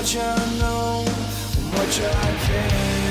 much I know, how much I care.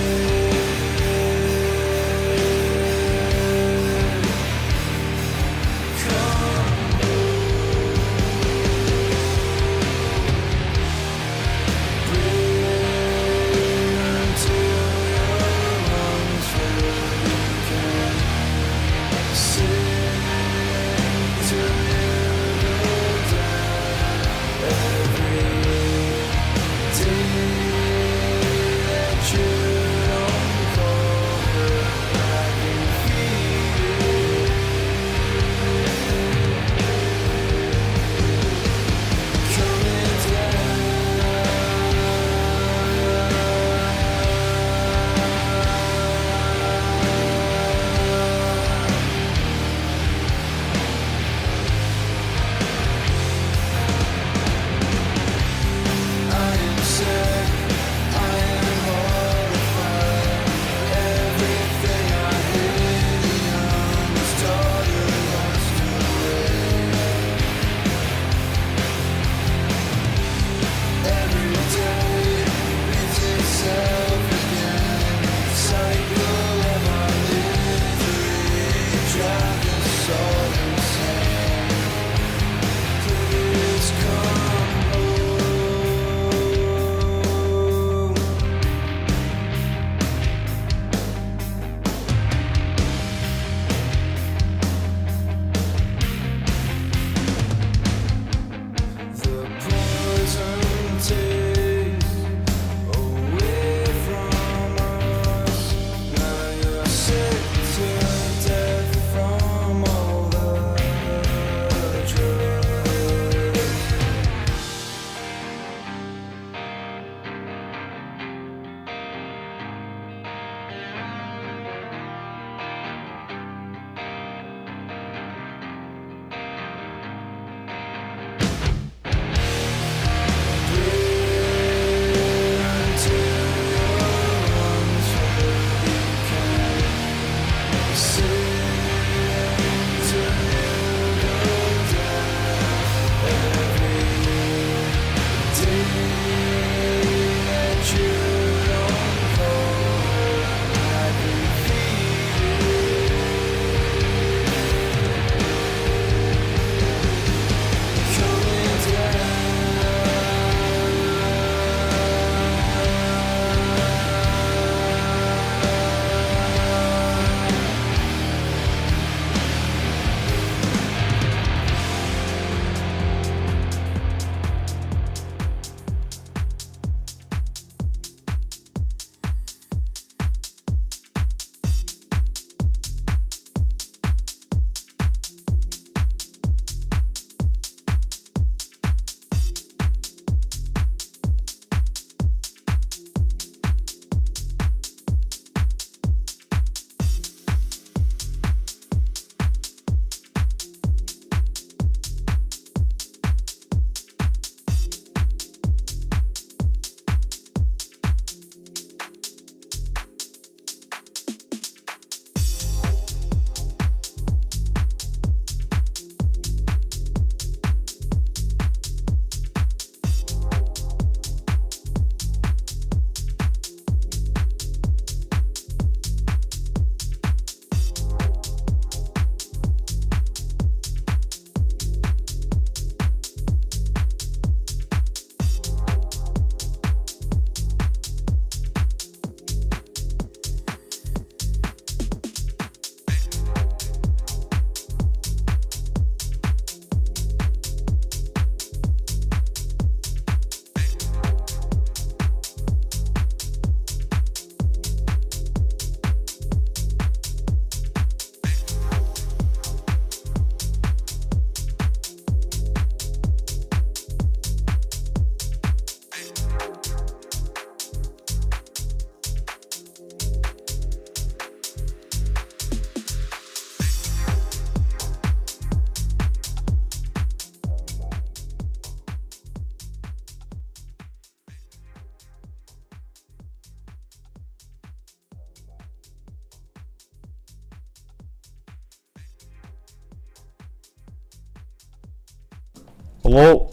Hello,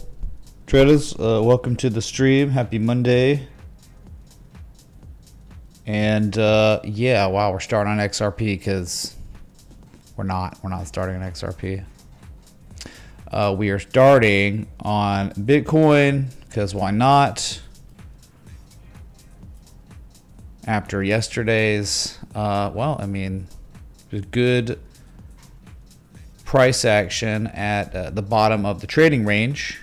Traders, welcome to the stream. Happy Monday. And yeah, wow, we're starting on XRP because we're not starting on XRP. We are starting on Bitcoin because why not? After yesterday's, well, I mean, good price action at the bottom of the trading range.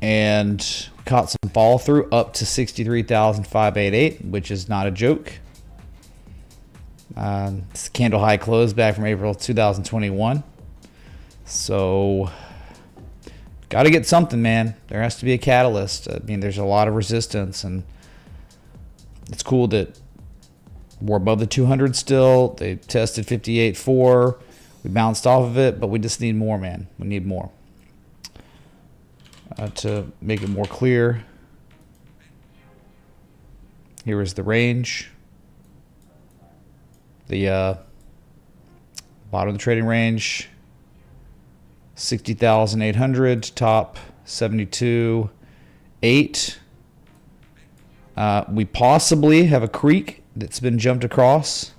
And caught some fall through up to 63,588, which is not a joke. It's a candle high close back from April 2021. So, got to get something, man. There has to be a catalyst. I mean, there's a lot of resistance, and it's cool that we're above the 200 still. They tested 58.4. We bounced off of it, but we just need more, man. We need more. To make it more clear, here is the range. The bottom of the trading range, 60,800, top 72.8. We possibly have a creek that's been jumped across,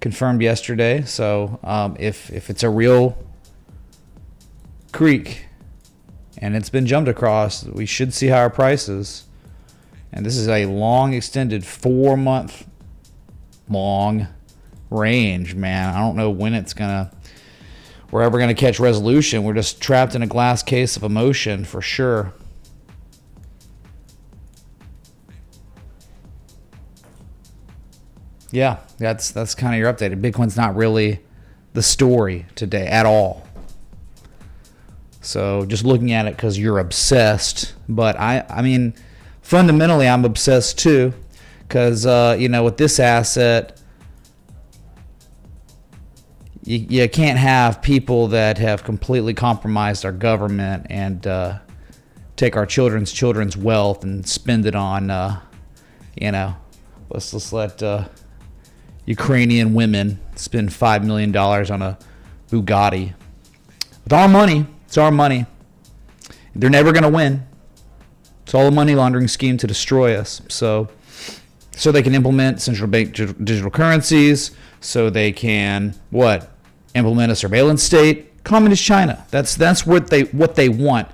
confirmed yesterday. So if it's a real creek and it's been jumped across, we should see higher prices. And this is a long extended 4-month long range, man. I don't know when we're ever gonna catch resolution. We're just trapped in a glass case of emotion for sure. Yeah, that's kind of your update. Bitcoin's not really the story today at all. So just looking at it because you're obsessed. But I mean, fundamentally, I'm obsessed too. Because, you know, with this asset, you can't have people that have completely compromised our government and take our children's wealth and spend it on, you know, let's let Ukrainian women spend $5 million on a Bugatti. With our money. It's our money. They're never going to win. It's all a money laundering scheme to destroy us. So they can implement central bank digital currencies. So they can implement a surveillance state. Communist China. That's what they want.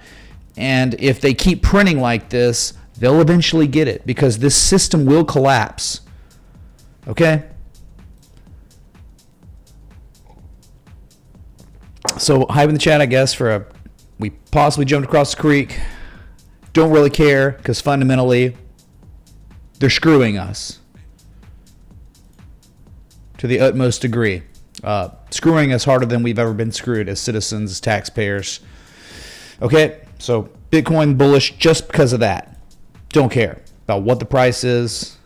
And if they keep printing like this, they'll eventually get it because this system will collapse. Okay? So hype in the chat, I guess, we possibly jumped across the creek. Don't really care because fundamentally they're screwing us to the utmost degree. Screwing us harder than we've ever been screwed as citizens, as taxpayers. Okay, so Bitcoin bullish just because of that. Don't care about what the price is.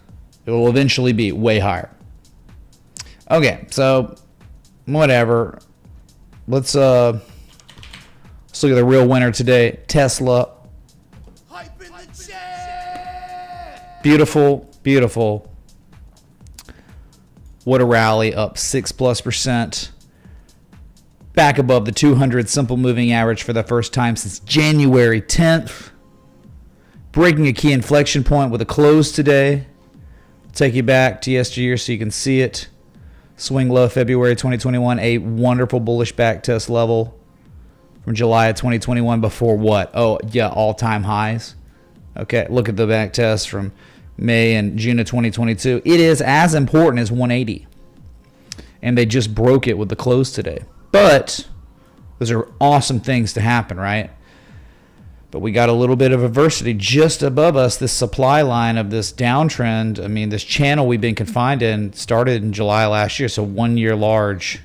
It will eventually be way higher. Okay, so whatever. Let's look at the real winner today, Tesla. Hype in the chat. Beautiful, beautiful. What a rally, up 6+%. Back above the 200 simple moving average for the first time since January 10th. Breaking a key inflection point with a close today. I'll take you back to yesteryear so you can see it. Swing low February 2021, a wonderful bullish back test level from July of 2021 before what? Oh, yeah, all-time highs. Okay, look at the back test from May and June of 2022. It is as important as 180. And they just broke it with the close today. But those are awesome things to happen, right? But we got a little bit of adversity just above us, this supply line of this downtrend. I mean, this channel we've been confined in started in July last year, so 1 year large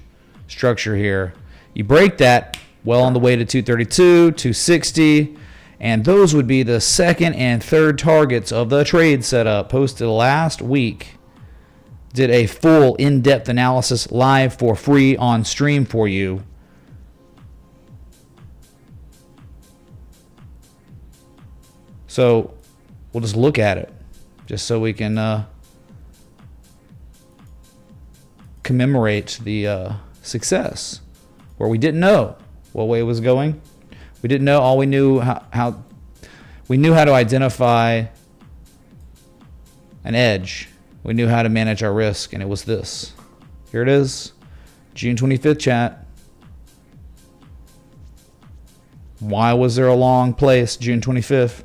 structure here. You break that, well on the way to 232, 260, and those would be the second and third targets of the trade setup posted last week. Did a full in-depth analysis live for free on stream for you. So we'll just look at it just so we can commemorate the success where we didn't know what way it was going. We didn't know. All we knew how we knew how to identify an edge. We knew how to manage our risk, and it was this. Here it is, June 25th, chat. Why was there a long place, June 25th?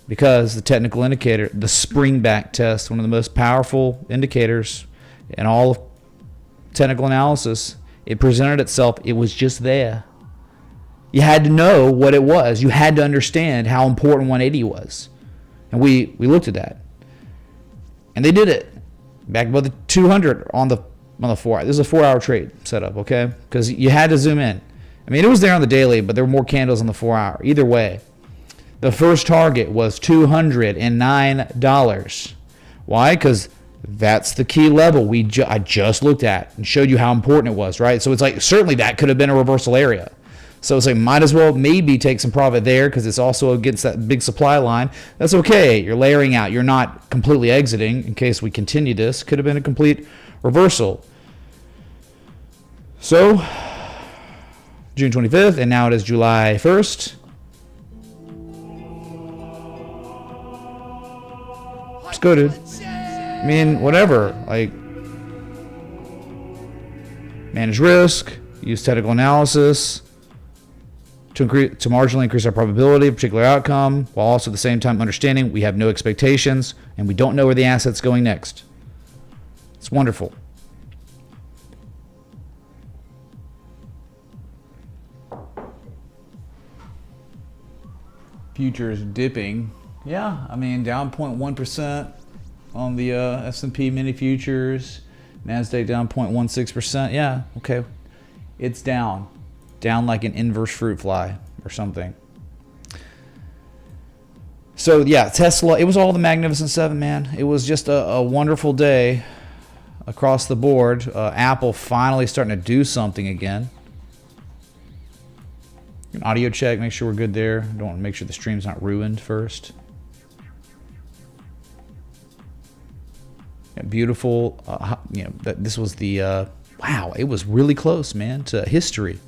Because the technical indicator, the spring back test, one of the most powerful indicators in all of technical analysis, it presented itself. It was just there. You had to know what it was. You had to understand how important 180 was. And we looked at that. And they did it. Back above the 200 on the 4 hour. This is a 4-hour trade setup, okay? Because you had to zoom in. I mean, it was there on the daily, but there were more candles on the 4 hour. Either way, the first target was $209. Why? Because that's the key level I just looked at and showed you how important it was, right? So it's like, certainly that could have been a reversal area. So it's like, might as well maybe take some profit there because it's also against that big supply line. That's okay. You're layering out. You're not completely exiting in case we continue this. Could have been a complete reversal. So, June 25th, and now it is July 1st. Let's go, dude. I mean, whatever. Like, manage risk, use technical analysis to marginally increase our probability of a particular outcome, while also at the same time understanding we have no expectations and we don't know where the asset's going next. It's wonderful. Futures dipping. Yeah, I mean, down 0.1% on the S&P mini futures. NASDAQ down 0.16%. Yeah, okay. It's down. Down like an inverse fruit fly or something. So, yeah, Tesla, it was all the Magnificent Seven, man. It was just a wonderful day across the board. Apple finally starting to do something again. An audio check, make sure we're good there. Don't want to make sure the stream's not ruined first. Yeah, beautiful. This was the wow. It was really close, man, to history,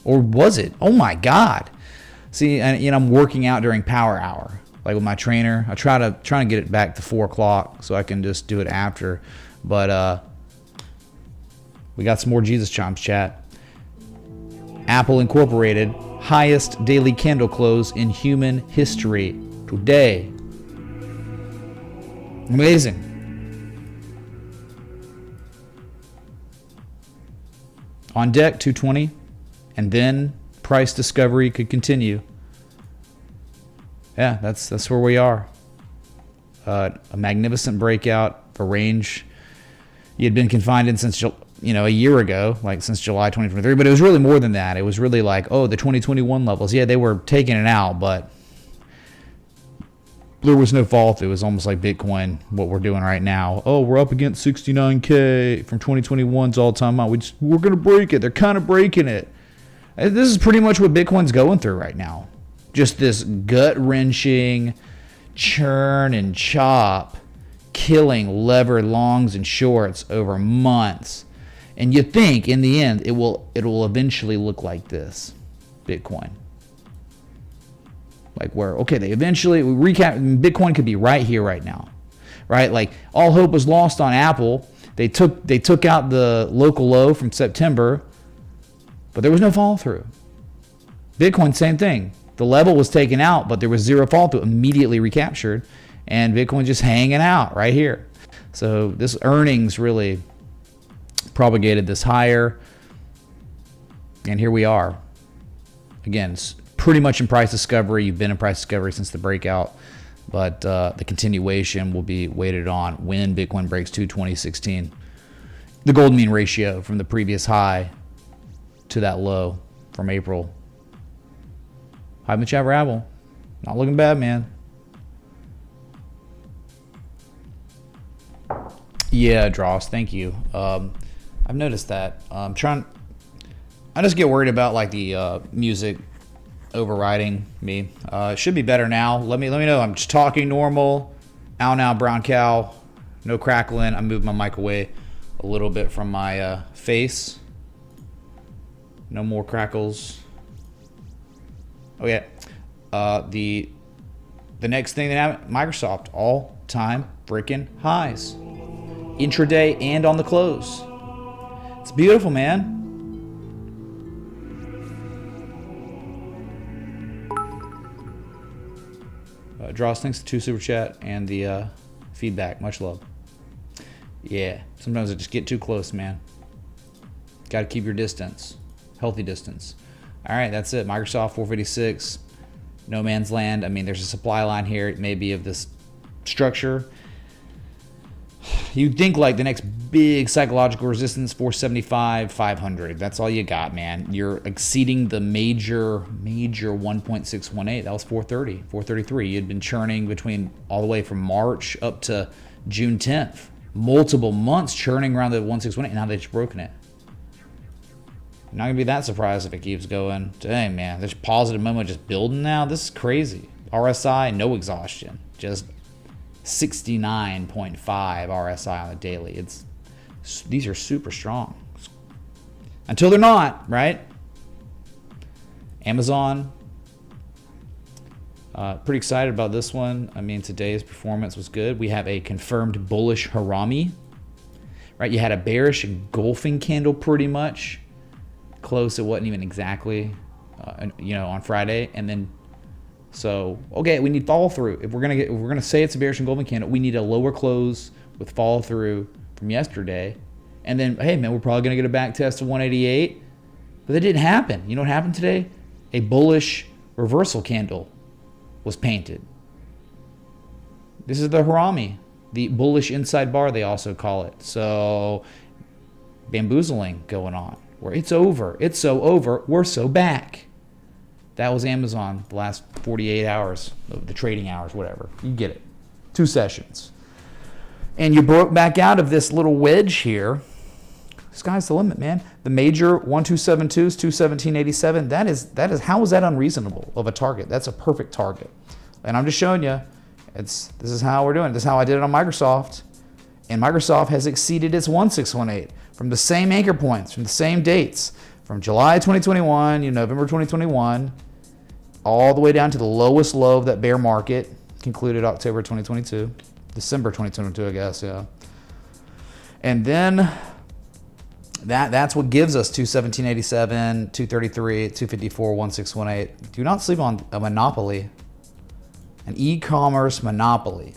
or was it? Oh my God! See, and I'm working out during power hour, like with my trainer. I try to get it back to 4 o'clock so I can just do it after. But we got some more Jesus Chimes, chat. Apple Incorporated. Highest daily candle close in human history today. Amazing. On deck, 220, and then price discovery could continue. Yeah, that's where we are. A magnificent breakout, a range you had been confined in since a year ago, like since July 2023, but it was really more than that. It was really like, oh, the 2021 levels. Yeah, they were taking it out, but there was no fall through. It was almost like Bitcoin, what we're doing right now. Oh, we're up against 69K from 2021's all-time high. We're going to break it. They're kind of breaking it. This is pretty much what Bitcoin's going through right now. Just this gut-wrenching churn and chop, killing levered longs and shorts over months. And you think in the end it will eventually look like this, Bitcoin. Like where, okay, they eventually recap. Bitcoin could be right here, right now, right? Like all hope was lost on Apple. They took out the local low from September, but there was no fall through. Bitcoin, same thing. The level was taken out, but there was zero fall through. Immediately recaptured, and Bitcoin just hanging out right here. So this earnings really propagated this higher, and here we are. Again, it's pretty much in price discovery. You've been in price discovery since the breakout, but the continuation will be weighted on when Bitcoin breaks 220.16. The gold mean ratio from the previous high to that low from April. Hi, Mitch Rabble. Not looking bad, man. Yeah, Dross, thank you. I've noticed that. I just get worried about like the music overriding me. It should be better now. Let me know. I'm just talking normal. Ow now, brown cow. No crackling. I moved my mic away a little bit from my face. No more crackles. Oh yeah, the next thing that Microsoft all-time freaking highs, intraday and on the close. It's beautiful, man. Dross, thanks to 2 super chat and the feedback. Much love. Yeah, sometimes I just get too close, man. Got to keep your distance, healthy distance. All right, that's it. Microsoft 456, no man's land. I mean, there's a supply line here. It may be of this structure. You'd think like the next big psychological resistance, 475, 500. That's all you got, man. You're exceeding the major 1.618. That was 430, 433. You'd been churning between all the way from March up to June 10th. Multiple months churning around the 1.618. Now they've just broken it. I'm not going to be that surprised if it keeps going. Dang, man. There's positive momentum just building now. This is crazy. RSI, no exhaustion. Just 69.5 RSI on the daily. These are super strong. Until they're not, right? Amazon. Pretty excited about this one. I mean, today's performance was good. We have a confirmed bullish harami. Right? You had a bearish engulfing candle pretty much. Close, it wasn't even exactly, on Friday, and then, so okay, we need follow through. If we're gonna say it's a bearish engulfing candle, we need a lower close with follow through from yesterday, and then hey man, we're probably gonna get a back test of 188, but that didn't happen. You know what happened today? A bullish reversal candle was painted. This is the harami, the bullish inside bar they also call it. So bamboozling going on. Where it's over. It's so over. We're so back. That was Amazon the last 48 hours, the trading hours, whatever. You get it. 2 sessions. And you broke back out of this little wedge here. Sky's the limit, man. The major 1272s, 217.87. That is how is that unreasonable of a target? That's a perfect target. And I'm just showing you. This is how we're doing. This is how I did it on Microsoft. And Microsoft has exceeded its 1618 from the same anchor points, from the same dates, from July 2021, November 2021, all the way down to the lowest low of that bear market, concluded October 2022, December 2022, I guess, yeah. And then that's what gives us 217.87, 233, 254, 1618. Do not sleep on a monopoly, an e-commerce monopoly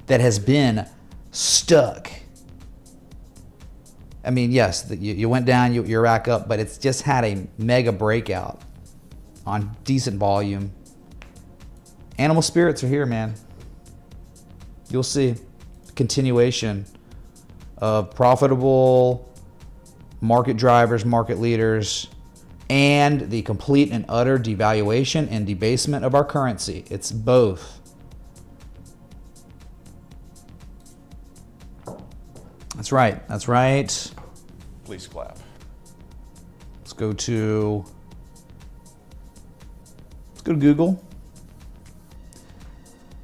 that has been stuck. I mean, yes, you went down, you're back up, but it's just had a mega breakout on decent volume. Animal spirits are here, man. You'll see continuation of profitable market drivers, market leaders, and the complete and utter devaluation and debasement of our currency. It's both. That's right. That's right. Please clap. Let's go to Google.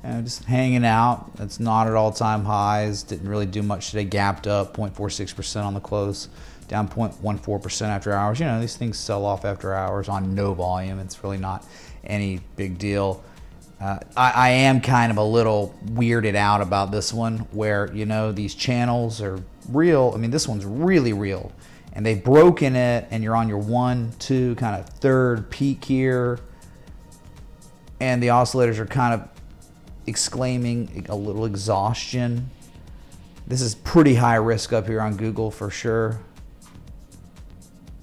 And just hanging out. It's not at all-time highs. Didn't really do much today. Gapped up 0.46% on the close. Down 0.14% after hours. These things sell off after hours on no volume. It's really not any big deal. I am kind of a little weirded out about this one where, these channels are real. I mean, this one's really real. And they've broken it, and you're on your 1, 2, kind of third peak here. And the oscillators are kind of exclaiming a little exhaustion. This is pretty high risk up here on Google for sure.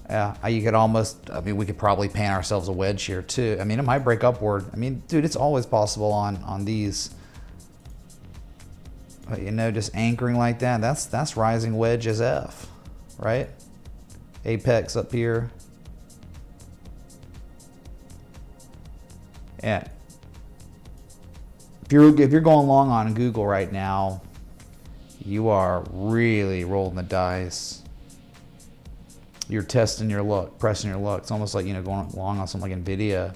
Yeah, you could almost, we could probably paint ourselves a wedge here too. It might break upward. Dude, it's always possible on these. But, just anchoring like that, that's rising wedge as F, right? Apex up here. Yeah. If you're going long on Google right now, you are really rolling the dice. You're testing your luck, pressing your luck. It's almost like, going long on something like NVIDIA.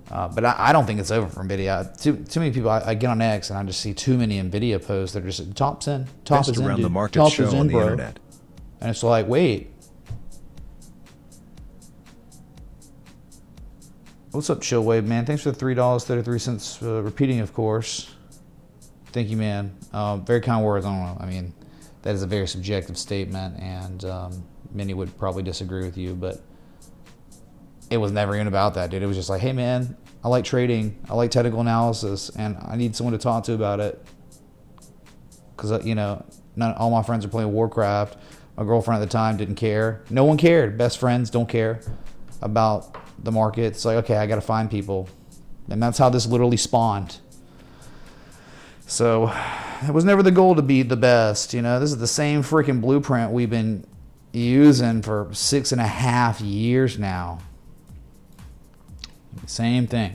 But I don't think it's over for NVIDIA. Too many people, I get on X and I just see too many NVIDIA posts that are just, top is in, Best around dude. the market Top show is in, on the bro. internet. And it's like, wait. What's up, Chillwave, man? Thanks for the $3.33, repeating, of course. Thank you, man. Very kind words. I don't know. I mean, that is a very subjective statement, and many would probably disagree with you, but it was never even about that, dude. It was just like, hey, man, I like trading. I like technical analysis, and I need someone to talk to about it. Because, you know, not all my friends are playing Warcraft. My girlfriend at the time didn't care. No one cared. Best friends don't care about the market. It's like, okay, I got to find people. And that's how this literally spawned. So it was never the goal to be the best. You know, this is the same freaking blueprint we've been using for 6.5 years now. Same thing.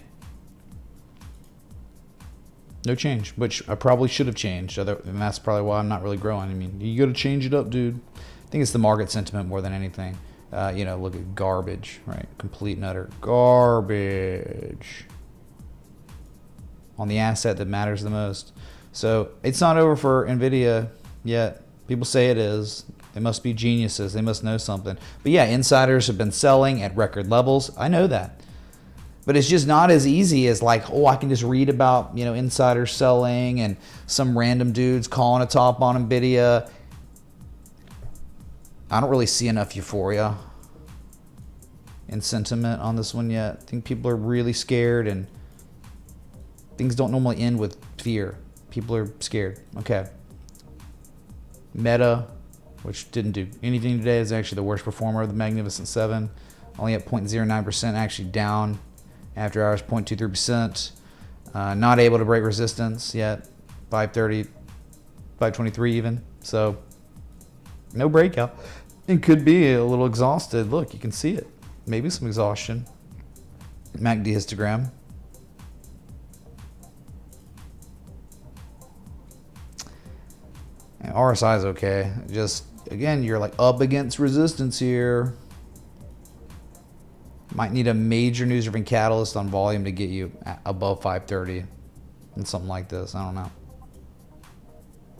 No change, which I probably should have changed. And that's probably why I'm not really growing. I mean, you got to change it up, dude. I think it's the market sentiment more than anything. You know, look at garbage, right? Complete and utter garbage on the asset that matters the most. So it's not over for NVIDIA yet. People say it is. They must be geniuses. They must know something. But yeah, insiders have been selling at record levels. I know that. But it's just not as easy as like, oh, I can just read about, you know, insiders selling and some random dudes calling a top on NVIDIA. I don't really see enough euphoria and sentiment on this one yet. I think people are really scared, and things don't normally end with fear. People are scared. Okay. Meta, which didn't do anything today, is actually the worst performer of the Magnificent Seven. Only at 0.09%, actually down after hours, 0.23%. Not able to break resistance yet. 530, 523 even. So no breakout. It could be a little exhausted. Look, you can see it. Maybe some exhaustion. MACD histogram. And RSI is okay. Just, again, you're like up against resistance here. Might need a major news-driven catalyst on volume to get you above 530 and something like this. I don't know.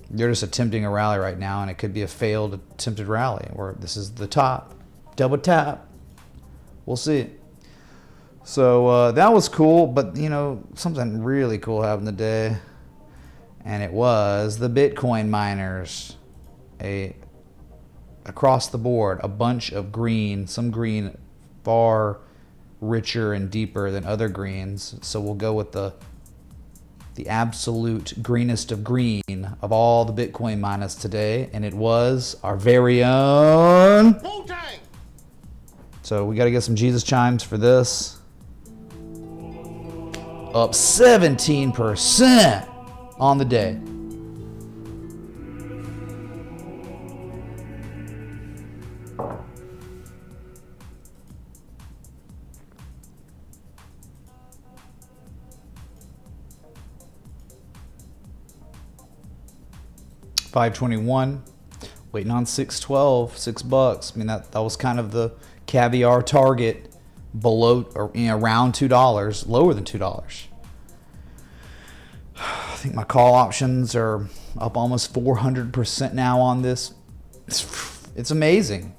They're just attempting a rally right now, and it could be a failed attempted rally, or this is the top. Double tap. We'll see. So that was cool, but, you know, something really cool happened today, and it was the Bitcoin miners. Across the board, a bunch of green, some green far richer and deeper than other greens. So we'll go with the absolute greenest of green of all the Bitcoin miners today, and it was our very own Wu-Tang. So we got to get some Jesus chimes for this. Up 17% on the day. $5.21, waiting on $6.12, $6. I mean, that was kind of the caviar target, below, or, you know, around $2, lower than $2. I think my call options are up almost 400% now on this. It's amazing,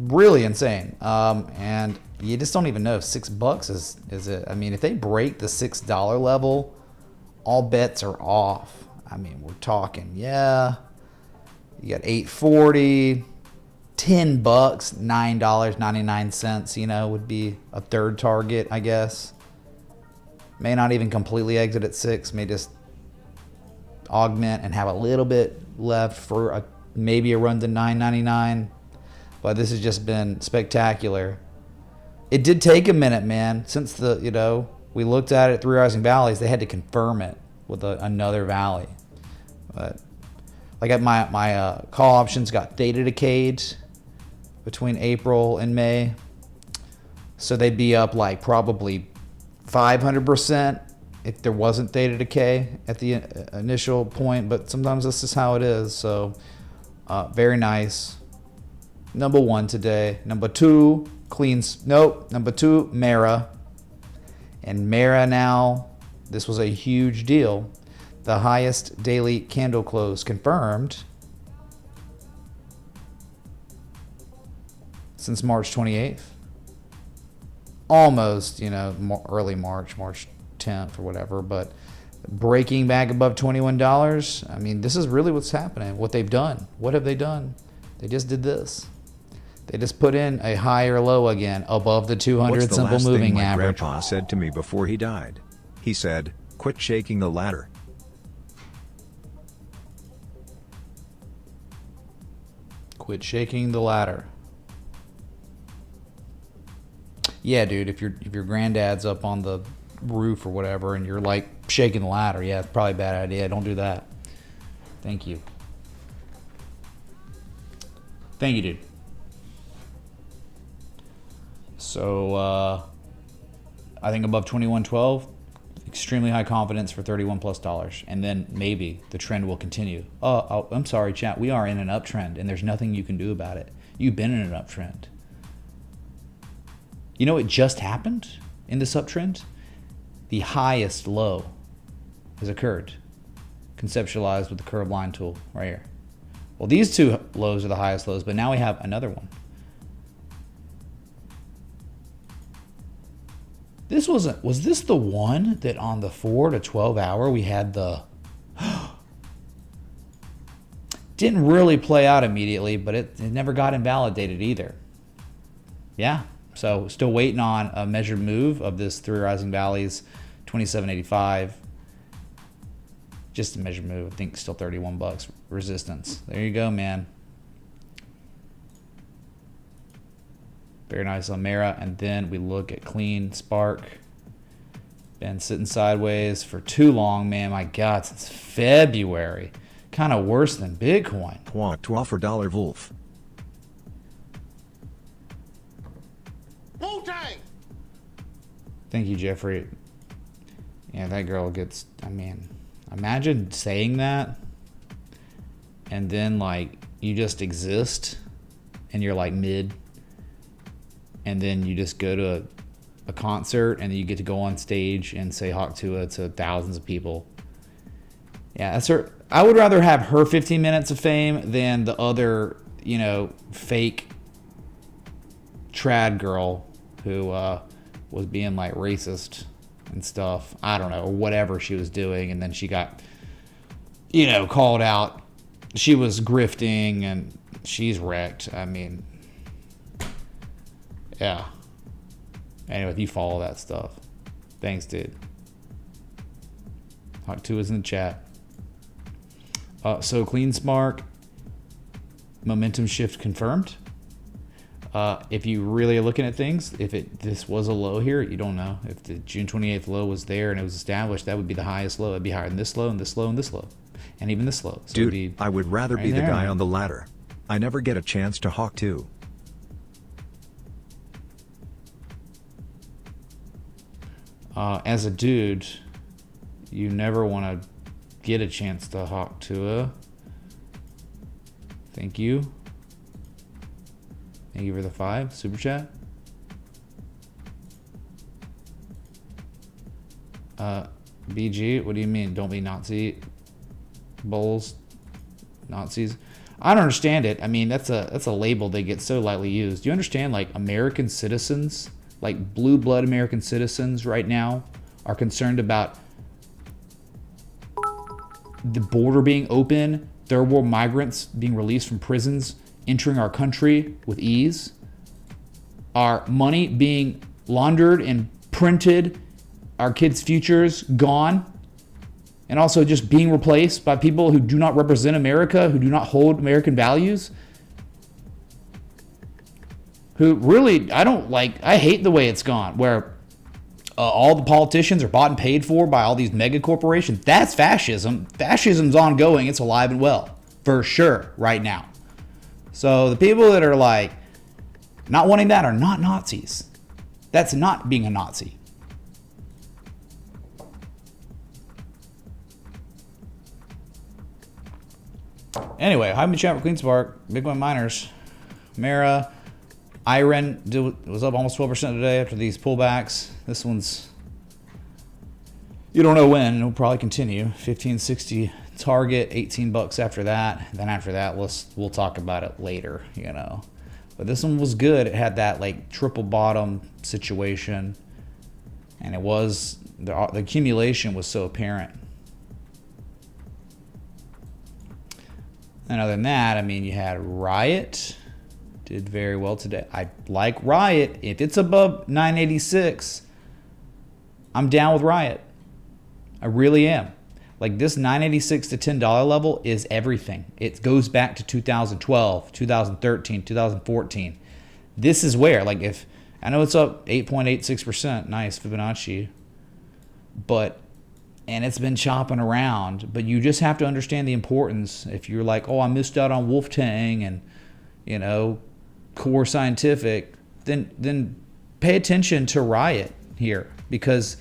really insane. And you just don't even know if $6 is it. I mean, if they break the $6 level, all bets are off. I mean, we're talking, yeah, you got 840, $10, $9.99, you know, would be a third target, I guess. May not even completely exit at 6, may just augment and have a little bit left for maybe a run to $9.99. But this has just been spectacular. It did take a minute, man, since we looked at it at Three Rising Valleys. They had to confirm it with another valley. But like my call options got theta decayed between April and May, so they'd be up like probably 500% if there wasn't theta decay at the initial point. But sometimes this is how it is. So very nice. Number 1 today. Number 2, number 2, Mara. And Mara now, this was a huge deal. The highest daily candle close confirmed since March 28th. almost, early March 10th or whatever, but breaking back above $21. I mean, this is really what's happening. What they've done. What have they done? They just did this. They just put in a higher low again above the 200 simple moving average. What's the last thing my grandpa said to me before he died? He said, "Quit shaking the ladder." Quit shaking the ladder. Yeah, dude, if your granddad's up on the roof or whatever and you're like shaking the ladder, yeah, it's probably a bad idea. Don't do that. Thank you. Thank you, dude. So I think above 21.12, extremely high confidence for $31+, and then maybe the trend will continue. Oh, I'm sorry, chat. We are in an uptrend, and there's nothing you can do about it. You've been in an uptrend. You know what just happened in this uptrend? The highest low has occurred, conceptualized with the curve line tool right here. Well, these two lows are the highest lows, but now we have another one. Was this the one that on the 4 to 12 hour we had the didn't really play out immediately, but it never got invalidated either. Yeah, so still waiting on a measured move of this 3 rising valleys, 27.85. Just a measured move. I think still $31 resistance. There you go, man. Very nice on Mara. And then we look at clean spark. Been sitting sideways for too long, man. My God, since February. Kind of worse than Bitcoin. $12 for Dollar Wolf. Wu-Tang! Thank you, Jeffrey. Yeah, that girl gets, I mean, imagine saying that and then like you just exist and you're like mid, and then you just go to a concert and you get to go on stage and say Hawk Tuah to thousands of people. Yeah, that's her. I would rather have her 15 minutes of fame than the other, fake trad girl who was being like racist and stuff. I don't know, or whatever she was doing, and then she got, called out. She was grifting and she's wrecked. I mean, yeah. Anyway, if you follow that stuff, thanks, dude. Hawk 2 is in the chat. So clean spark, momentum shift confirmed. If you really are looking at things, if this was a low here, you don't know. If the June 28th low was there and it was established, that would be the highest low. It'd be higher than this low and this low and this low. And even this low. So dude, I would rather be the guy on the ladder. I never get a chance to Hawk 2. As a dude, you never want to get a chance to Hawk Tuah. Thank you. Thank you for the 5 super chat. BG, what do you mean? Don't be Nazi bulls, Nazis. I don't understand it. I mean, that's a label that gets so lightly used. Do you understand? Like American citizens, like blue blood American citizens, right now are concerned about the border being open, third world migrants being released from prisons, entering our country with ease, our money being laundered and printed, our kids' futures gone, and also just being replaced by people who do not represent America, who do not hold American values, who really, I hate the way it's gone, where all the politicians are bought and paid for by all these mega corporations. That's fascism. Fascism's ongoing. It's alive and well, for sure, right now. So the people that are like not wanting that are not Nazis. That's not being a Nazi. Anyway, hi, me chat for Clean Spark, Bitcoin miners, Mara, Iron was up almost 12% today after these pullbacks. This one's, you don't know when, it'll probably continue. 1560 target, $18 after that. Then after that, we'll talk about it later, But this one was good. It had that like triple bottom situation, and it was the accumulation was so apparent. And other than that, I mean, you had Riot did very well today. I like Riot. If it's above 986, I'm down with Riot. I really am. Like this 986 to $10 level is everything. It goes back to 2012, 2013, 2014. This is where, like, if I know it's up 8.86%, nice Fibonacci, and it's been chopping around, but you just have to understand the importance. If you're like, oh, I missed out on Wolf Tang and, you know, Core Scientific, then pay attention to Riot here, because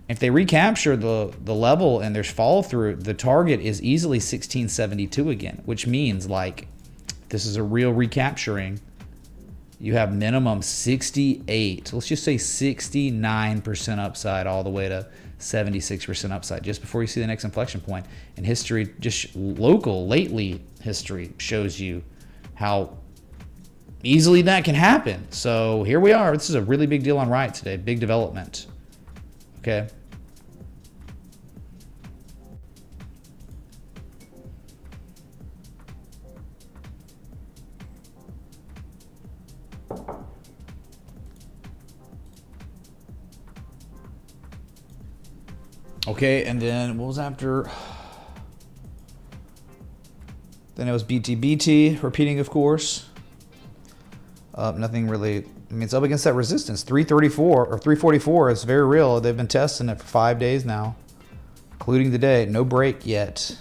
if they recapture the level and there's follow through, the target is easily 1672 again, which means like this is a real recapturing. You have minimum 68, let's just say 69% upside all the way to 76% upside just before you see the next inflection point. And history, just lately history shows you how easily that can happen. So here we are. This is a really big deal on Riot today. Big development. Okay. Okay, and then what was after? Then it was BT, repeating, of course. Nothing really. I mean, it's up against that resistance. 334 or 344 is very real. They've been testing it for 5 days now, including today. No break yet.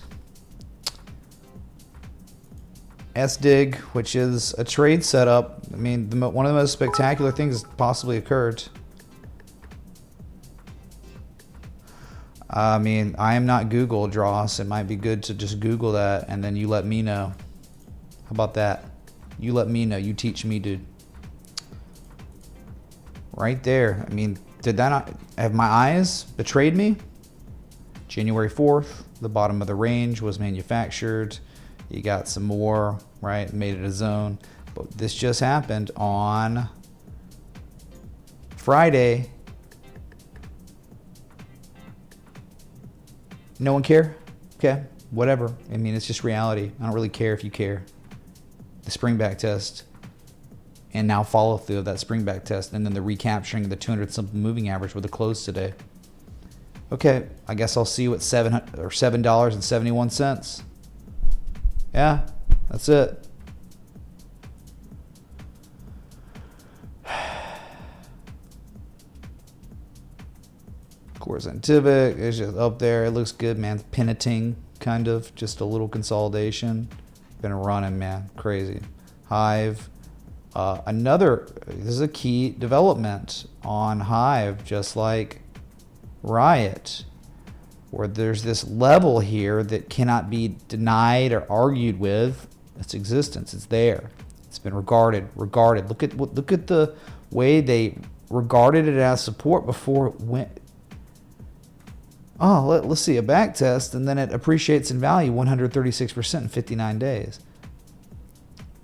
SDIG, which is a trade setup. I mean, one of the most spectacular things possibly occurred. I mean, I am not Google, Dross. It might be good to just Google that, and then you let me know. How about that? You let me know. You teach me, dude. Right there. I mean, did that not have my eyes betrayed me? January 4th, the bottom of the range was manufactured. You got some more, right? Made it a zone. But this just happened on Friday. No one care? Okay, whatever. I mean, it's just reality. I don't really care if you care. The spring back test, and now follow through of that spring back test, and then the recapturing of the 200 something moving average with the close today. Okay, I guess I'll see you at $7.71. Yeah, that's it. Core Scientific is just up there. It looks good, man. Peniting, kind of. Just a little consolidation. Been running, man. Crazy. Hive. This is a key development on Hive, just like Riot, where there's this level here that cannot be denied or argued with its existence. It's there. It's been regarded. Look at the way they regarded it as support before it went. Oh, let's see a back test, and then it appreciates in value 136% in 59 days.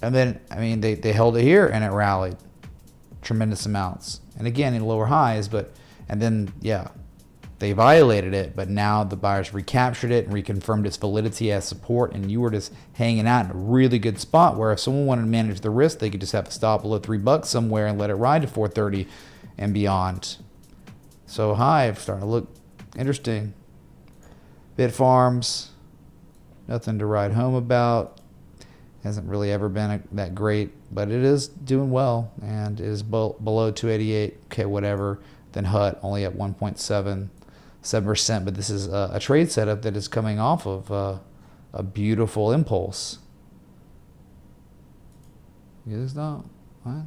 And then, I mean, they held it here and it rallied tremendous amounts. And again, in lower highs, and then, yeah, they violated it, but now the buyers recaptured it and reconfirmed its validity as support, and you were just hanging out in a really good spot where if someone wanted to manage the risk, they could just have a stop below $3 somewhere and let it ride to 430 and beyond. So Hive starting to look interesting. Bit Farms, nothing to write home about. Hasn't really ever been that great, but it is doing well and is below 288. Okay, whatever. Then HUT only at 1.77%, but this is a trade setup that is coming off of a beautiful impulse. You just don't. What?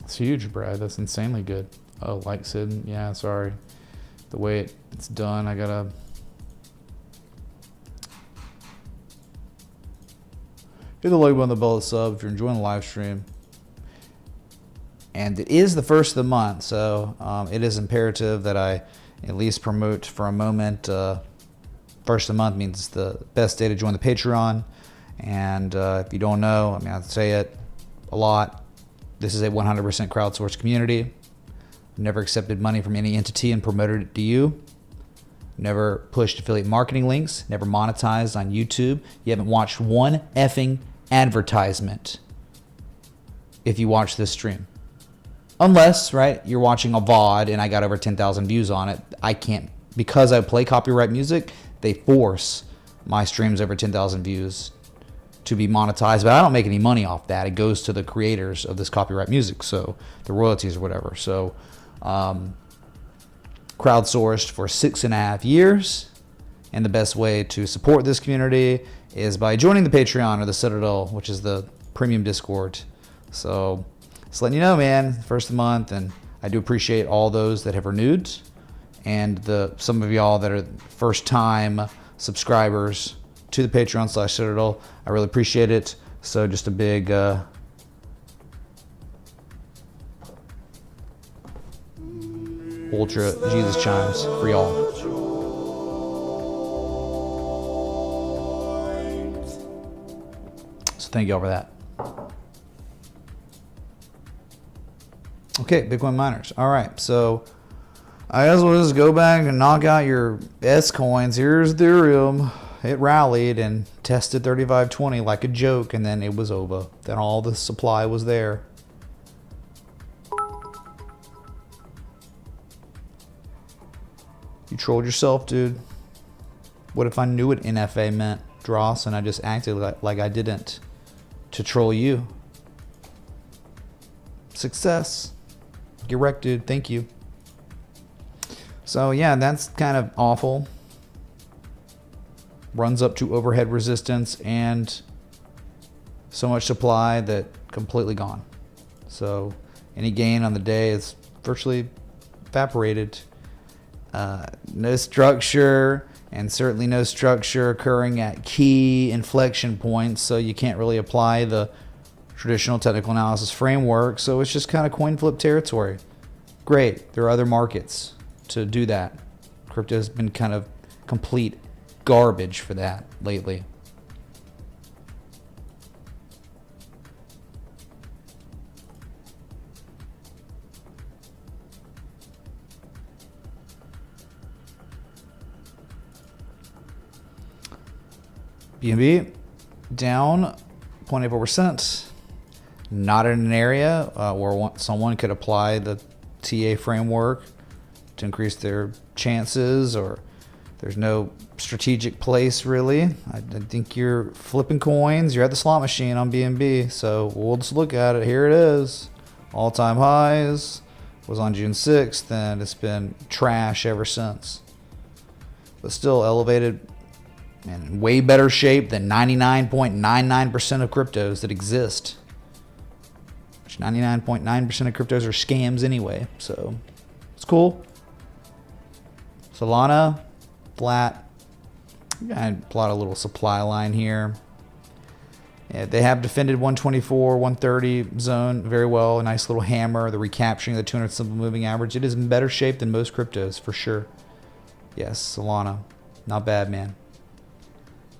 It's huge, Brad. That's insanely good. Oh, like Sid. Yeah, sorry. The way it's done, I gotta. Hit the like button, the bell, sub if you're enjoying the live stream. And it is the first of the month, so it is imperative that I at least promote for a moment. First of the month means it's the best day to join the Patreon. And if you don't know, I mean, I say it a lot. This is a 100% crowdsourced community. Never accepted money from any entity and promoted it to you. Never pushed affiliate marketing links. Never monetized on YouTube. You haven't watched one effing advertisement if you watch this stream. Unless, right, you're watching a VOD and I got over 10,000 views on it. I can't, because I play copyright music, they force my streams over 10,000 views to be monetized, but I don't make any money off that. It goes to the creators of this copyright music, so the royalties or whatever. So, crowdsourced for 6.5 years, and the best way to support this community is by joining the Patreon or the Citadel, which is the premium Discord. So, just letting you know, man, first of the month, and I do appreciate all those that have renewed, and some of y'all that are first-time subscribers to the Patreon/Citadel. I really appreciate it. So just a big ultra Jesus chimes for y'all. So thank y'all for that. Okay, Bitcoin miners. All right, so I guess we'll just go back and knock out your S coins. Here's Ethereum. It rallied and tested 3520 like a joke, and then it was over. Then all the supply was there. You trolled yourself, dude. What if I knew what NFA meant, Dross, and I just acted like I didn't to troll you? Success. Get wrecked, dude. Thank you. So yeah, that's kind of awful. Runs up to overhead resistance and so much supply that completely gone. So any gain on the day is virtually evaporated. No structure, and certainly no structure occurring at key inflection points, so you can't really apply the traditional technical analysis framework. So it's just kind of coin flip territory. Great, there are other markets to do that. Crypto has been kind of complete garbage for that lately. BNB down 0.84%. Not in an area where someone could apply the TA framework to increase their chances, or there's no strategic place really. I think you're flipping coins. You're at the slot machine on BNB. So we'll just look at it. Here it is. All-time highs was on June 6th, and it's been trash ever since. But still elevated and in way better shape than 99.99% of cryptos that exist. Which 99.9% of cryptos are scams anyway. So it's cool. Solana, flat. I plot a little supply line here. Yeah, they have defended 124, 130 zone very well. A nice little hammer. The recapturing of the 200 simple moving average. It is in better shape than most cryptos for sure. Yes, Solana, not bad, man.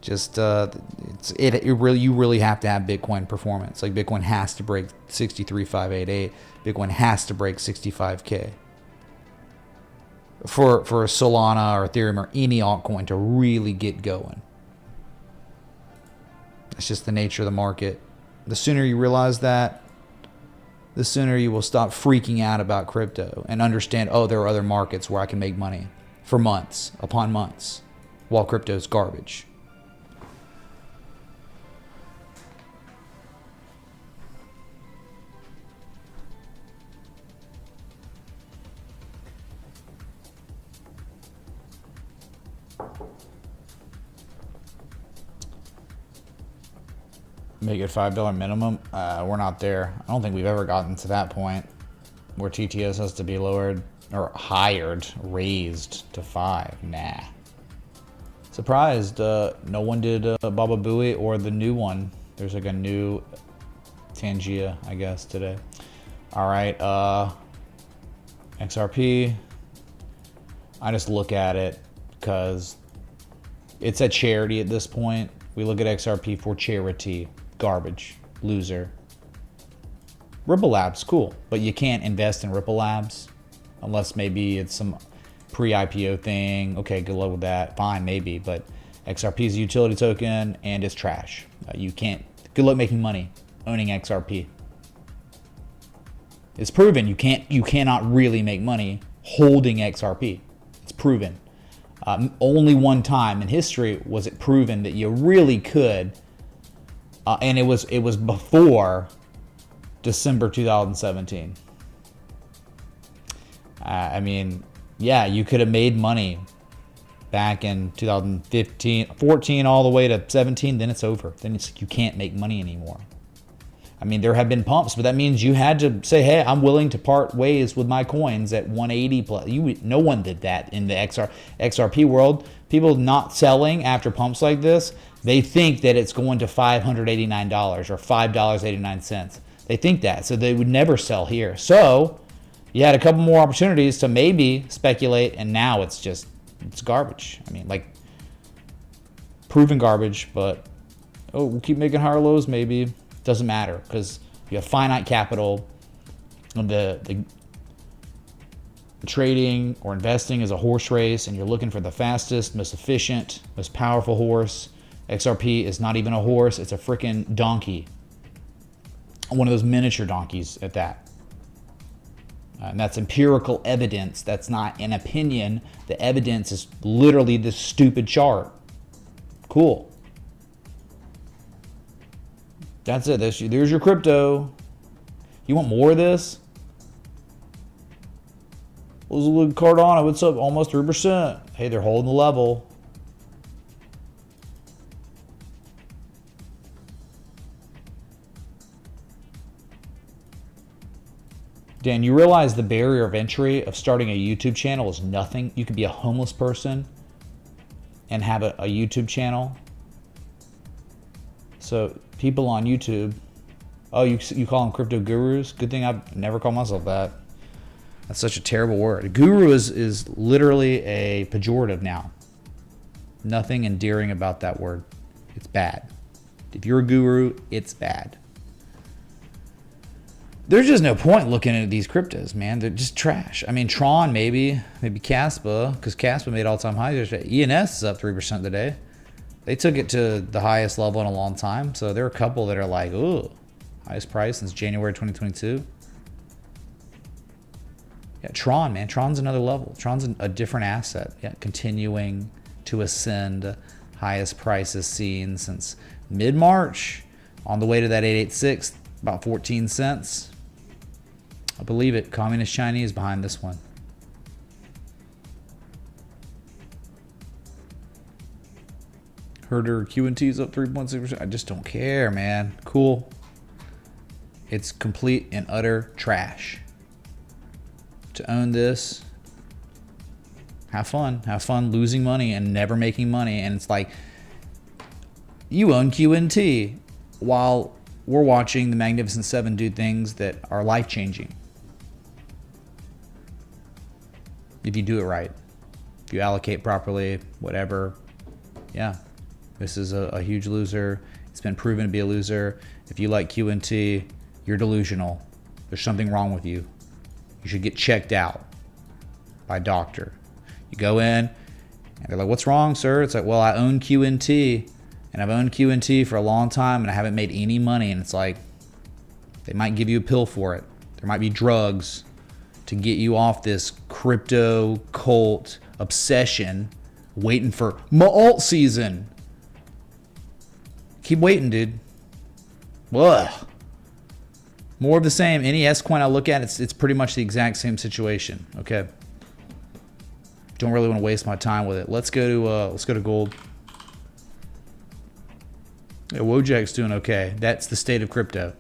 Just you really have to have Bitcoin performance. Like Bitcoin has to break 63,588. Bitcoin has to break 65K. For Solana or Ethereum or any altcoin to really get going. It's just the nature of the market. The sooner you realize that, the sooner you will stop freaking out about crypto and understand, oh, there are other markets where I can make money for months upon months while crypto is garbage. Make it $5 minimum. We're not there. I don't think we've ever gotten to that point where TTS has to be lowered or raised to 5. Nah. Surprised. No one did Baba Booey or the new one. There's like a new Tangia, I guess, today. All right, XRP. I just look at it because it's a charity at this point. We look at XRP for charity. Garbage. Loser. Ripple Labs, cool. But you can't invest in Ripple Labs unless maybe it's some pre-IPO thing. Okay, good luck with that. Fine, maybe. But XRP is a utility token and it's trash. You can't. Good luck making money owning XRP. It's proven you cannot really make money holding XRP. It's proven. Only one time in history was it proven that you really could, and it was before December 2017. I mean, yeah, you could have made money back in 2015, 14, all the way to 17. Then it's over. Then you can't make money anymore. I mean, there have been pumps, but that means you had to say, hey, I'm willing to part ways with my coins at 180 plus. No one did that in the XRP world. People not selling after pumps like this, they think that it's going to $589 or $5.89. They think that, so they would never sell here. So you had a couple more opportunities to maybe speculate, and now it's garbage. I mean, like, proven garbage, but, oh, we'll keep making higher lows maybe. Doesn't matter because you have finite capital. The trading or investing is a horse race, and you're looking for the fastest, most efficient, most powerful horse. XRP is not even a horse. It's a freaking donkey. One of those miniature donkeys at that. And that's empirical evidence. That's not an opinion. The evidence is literally this stupid chart. Cool. That's it. There's your crypto. You want more of this? Let's look at Cardano. It's up almost 3%. Hey, they're holding the level. Dan, you realize the barrier of entry of starting a YouTube channel is nothing? You could be a homeless person and have a YouTube channel. So people on YouTube, oh, you call them crypto gurus? Good thing I've never called myself that. That's such a terrible word. Guru is literally a pejorative now. Nothing endearing about that word. It's bad. If you're a guru, it's bad. There's just no point looking at these cryptos, man. They're just trash. I mean, Tron maybe Caspa, because Caspa made all-time highs. ENS is up 3% today. They took it to the highest level in a long time. So there are a couple that are like, ooh, highest price since January 2022. Yeah, Tron, man. Tron's another level. Tron's a different asset. Yeah, continuing to ascend. Highest prices seen since mid-March. On the way to that 886, about 14 cents. I believe it. Communist Chinese behind this one. Herder QNT's up 3.6%. I just don't care, man. Cool. It's complete and utter trash. To own this, have fun. Have fun losing money and never making money. And it's like, you own QNT while we're watching the Magnificent Seven do things that are life-changing. If you do it right. If you allocate properly, whatever. Yeah. This is a huge loser. It's been proven to be a loser. If you like QNT, you're delusional. There's something wrong with you. You should get checked out by a doctor. You go in, and they're like, what's wrong, sir? It's like, well, I own QNT, and I've owned QNT for a long time, and I haven't made any money. And it's like, they might give you a pill for it. There might be drugs to get you off this crypto cult obsession, waiting for my alt season. Keep waiting, dude. Ugh. More of the same. Any S coin I look at, it's pretty much the exact same situation. Okay. Don't really want to waste my time with it. Let's go to gold. Yeah, Wojak's doing okay. That's the state of crypto.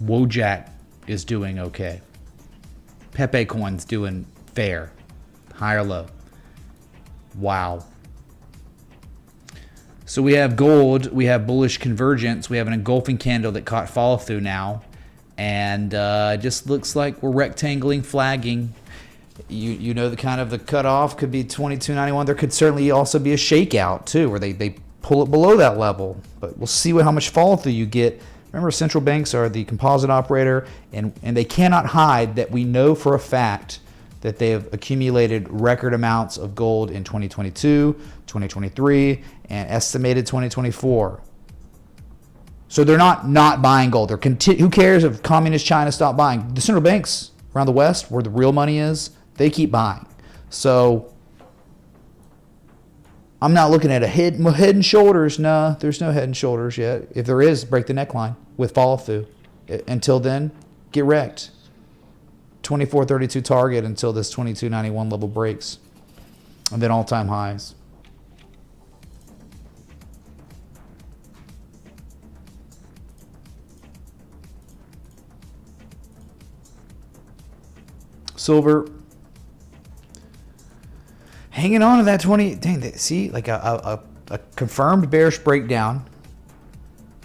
Wojak is doing okay. Pepe coin's doing fair. High or low. Wow. So we have gold, we have bullish convergence, we have an engulfing candle that caught follow through now. And it just looks like we're rectangling, flagging. You know, the kind of the cutoff could be 22.91. There could certainly also be a shakeout too, where they pull it below that level. But we'll see how much follow through you get. Remember, central banks are the composite operator, and they cannot hide that we know for a fact that they have accumulated record amounts of gold in 2022, 2023, and estimated 2024. So they're not buying gold. Who cares if communist China stopped buying? The central banks around the West, where the real money is, they keep buying. So I'm not looking at a head and shoulders. No, there's no head and shoulders yet. If there is, break the neckline with follow through. Until then, get wrecked. 24.32 target until this 22.91 level breaks. And then all-time highs. Silver hanging on to that 20. Dang, see, like a confirmed bearish breakdown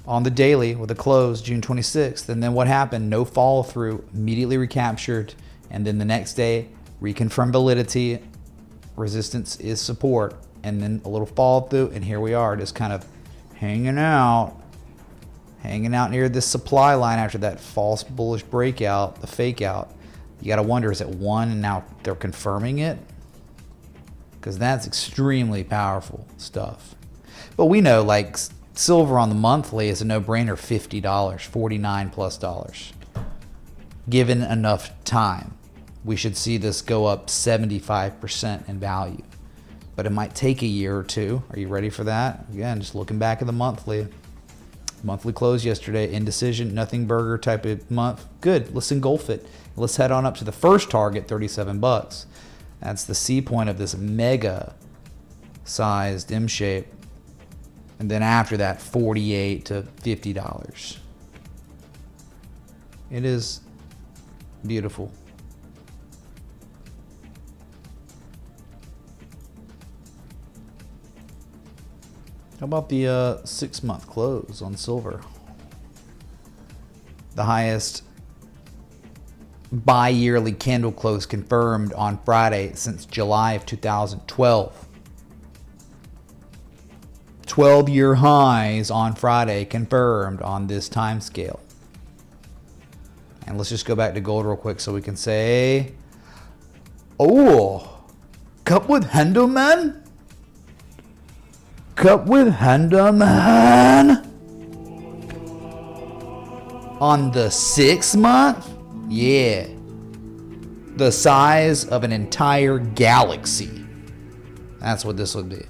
on the daily with a close June 26th. And then what happened? No follow through, immediately recaptured. And then the next day, reconfirmed validity. Resistance is support. And then a little follow through. And here we are, just kind of hanging out near this supply line after that false bullish breakout, the fake out. You got to wonder, is it one and now they're confirming it? Because that's extremely powerful stuff. But we know, like, silver on the monthly is a no-brainer, $50, $49 plus dollars. Given enough time, we should see this go up 75% in value. But it might take a year or two. Are you ready for that? Again, just looking back at the monthly. Monthly close yesterday, indecision, nothing burger type of month. Good, let's engulf it. Let's head on up to the first target, 37 bucks. That's the C point of this mega sized M shape. And then after that, $48 to $50. It is beautiful. How about the 6-month close on silver? The highest bi-yearly candle close confirmed on Friday since July of 2012. 12-year highs on Friday confirmed on this time scale. And let's just go back to gold real quick so we can say, oh, cup with handle, man. Cup with handle, man. On the 6 month, yeah, the size of an entire galaxy. That's what this would be.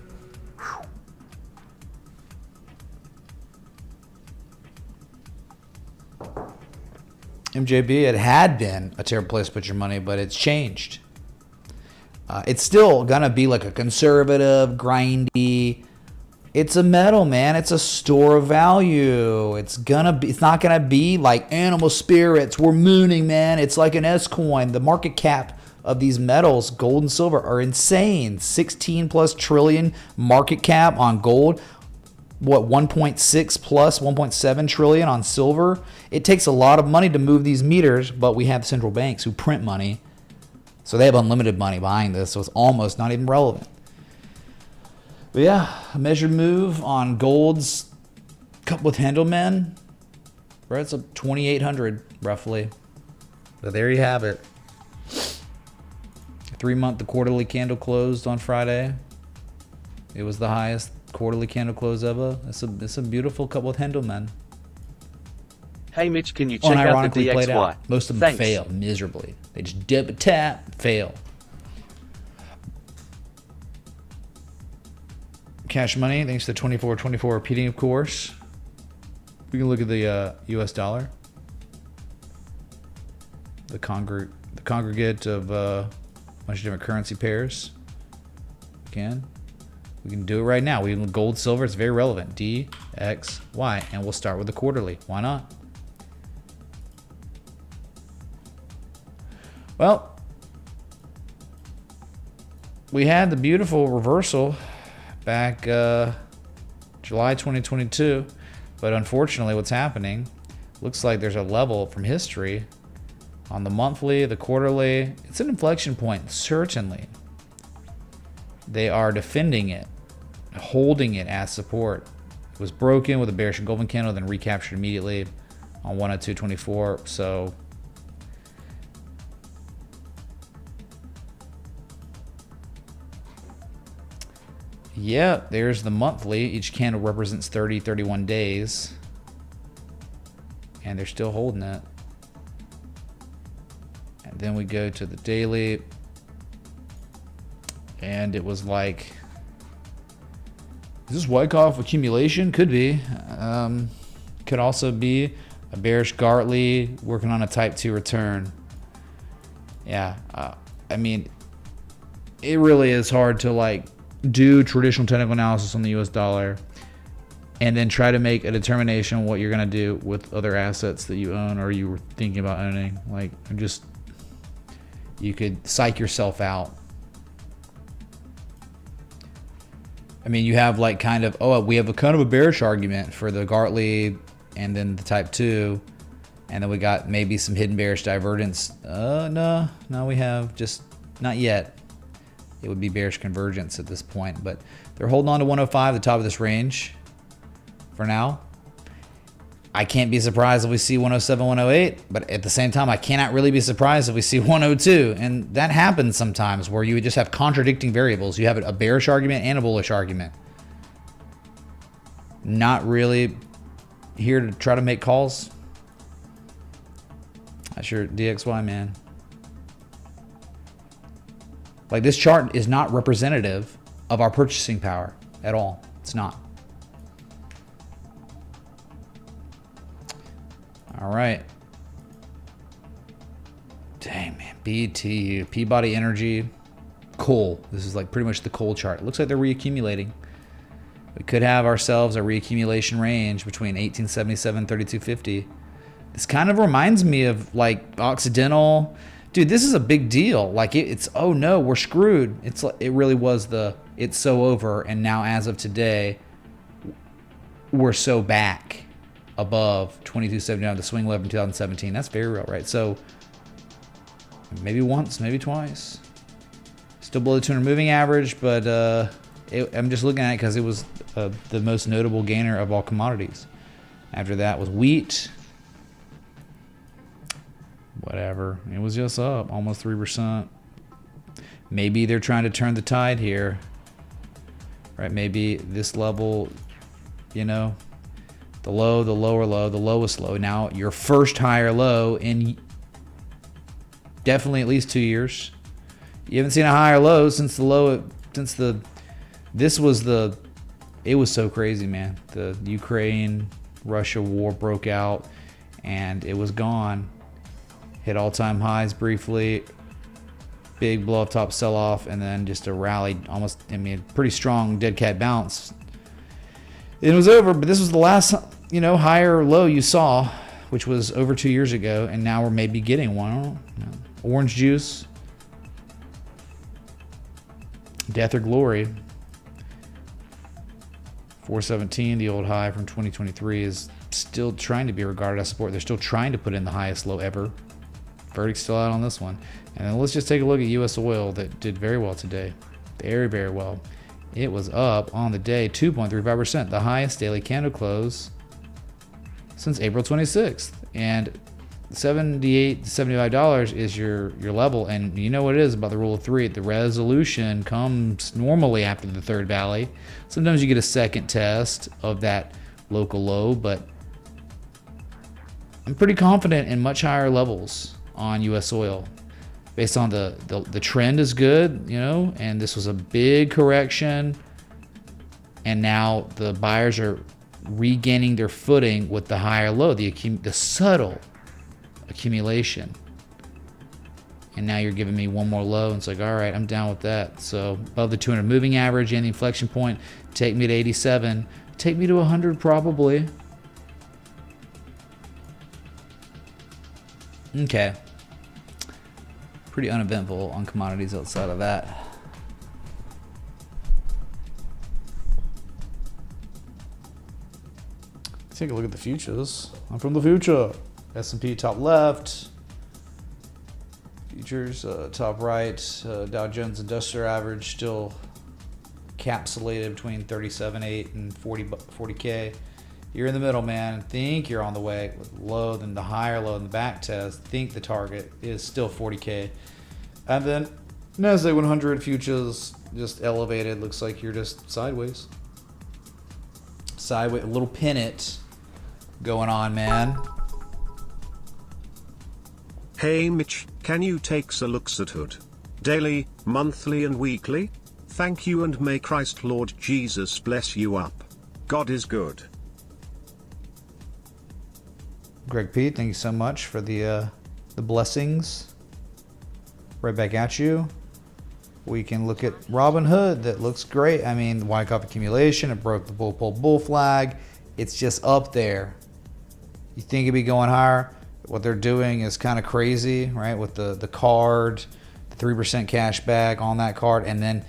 MJB, it had been a terrible place to put your money, but it's changed. It's still gonna be like a conservative, grindy. It's a metal, man. It's a store of value. It's not gonna be like animal spirits. We're mooning, man. It's like an S coin. The market cap of these metals, gold and silver, are insane. 16 plus trillion market cap on gold. What, 1.6 plus 1.7 trillion on silver? It takes a lot of money to move these meters, but we have central banks who print money. So they have unlimited money buying this, so it's almost not even relevant. But yeah, a measured move on gold's cup with handle, man. Right, it's up 2,800 roughly. But there you have it. 3-month, the quarterly candle closed on Friday. It was the highest quarterly candle close ever. It's a beautiful cup with handle, man. Hey Mitch, can you check out the DXY? Most of them fail miserably. They just dip a tap, fail. Cash money, thanks to 24.24 repeating, of course. We can look at the U.S. dollar. The congregate of a bunch of different currency pairs. We can do it right now. We can gold, silver. It's very relevant. D, X, Y, and we'll start with the quarterly. Why not? Well, we had the beautiful reversal back July 2022, but unfortunately what's happening, looks like there's a level from history on the monthly, the quarterly. It's an inflection point, certainly. They are defending it, holding it as support. It was broken with a bearish engulfing candle, then recaptured immediately on 102.24. So yeah, there's the monthly. Each candle represents 30, 31 days. And they're still holding it. And then we go to the daily. And it was like, is this Wyckoff accumulation? Could be. Could also be a bearish Gartley working on a type 2 return. Yeah. I mean, it really is hard to like do traditional technical analysis on the US dollar and then try to make a determination on what you're going to do with other assets that you own or you were thinking about owning. Like, you could psych yourself out. I mean, you have like kind of, we have a kind of a bearish argument for the Gartley and then the type 2. And then we got maybe some hidden bearish divergence. No, we have just not yet. It would be bearish convergence at this point, but they're holding on to 105, the top of this range for now. I can't be surprised if we see 107, 108, but at the same time, I cannot really be surprised if we see 102. And that happens sometimes where you would just have contradicting variables. You have a bearish argument and a bullish argument. Not really here to try to make calls. That's your DXY, man. Like, this chart is not representative of our purchasing power at all. It's not. All right. Dang, man. BTU, Peabody Energy, coal. This is like pretty much the coal chart. It looks like they're reaccumulating. We could have ourselves a reaccumulation range between 1877 and 3250. This kind of reminds me of like Occidental. Dude, this is a big deal. Like it's oh no, we're screwed. It really was it's so over, and now as of today, we're so back above 2279, the swing level in 2017. That's very real, right? So maybe once, maybe twice. Still below the 200 moving average, but I'm just looking at it because it was the most notable gainer of all commodities. After that was wheat. Whatever. It was just up almost 3%. Maybe they're trying to turn the tide here. Right? Maybe this level, you know, the low, the lower low, the lowest low. Now your first higher low in definitely at least 2 years. You haven't seen a higher low since the low, it was so crazy, man. The Ukraine-Russia war broke out and it was gone. Hit all-time highs briefly, big blow-off top sell-off, and then just a rally, almost, I mean, pretty strong dead cat bounce. It was over, but this was the last, higher low you saw, which was over 2 years ago, and now we're maybe getting one. I don't know. Orange juice. Death or glory. 417, the old high from 2023, is still trying to be regarded as support. They're still trying to put in the highest low ever. Verdict's still out on this one. And then let's just take a look at U.S. oil that did very well today. Very, very well. It was up on the day 2.35%, the highest daily candle close since April 26th. And $78 to $75 is your level. And you know what it is about the rule of three. The resolution comes normally after the third valley. Sometimes you get a second test of that local low, but I'm pretty confident in much higher levels on U.S. oil based on the trend is good, and this was a big correction, and now the buyers are regaining their footing with the higher low, the subtle accumulation. And now you're giving me one more low, and it's like, all right, I'm down with that. So above the 200 moving average and the inflection point, take me to 87, take me to 100 probably. Okay. Pretty uneventful on commodities outside of that. Take a look at the futures. I'm from the future. S&P top left. Futures top right. Dow Jones Industrial Average still encapsulated between 37.8 and 40K. You're in the middle, man. Think you're on the way with low, then the higher low in the back test. Think the target is still 40K. And then Nasdaq 100 futures just elevated. Looks like you're just sideways. Sideways, a little pennant going on, man. Hey Mitch, can you take a look at Hood? Daily, monthly and weekly? Thank you and may Christ Lord Jesus bless you up. God is good. Greg Pete, thank you so much for the blessings. Right back at you. We can look at Robinhood. That looks great. I mean, Wyckoff accumulation. It broke the bull flag. It's just up there. You think it'd be going higher? What they're doing is kind of crazy, right? With the card, the 3% cash back on that card, and then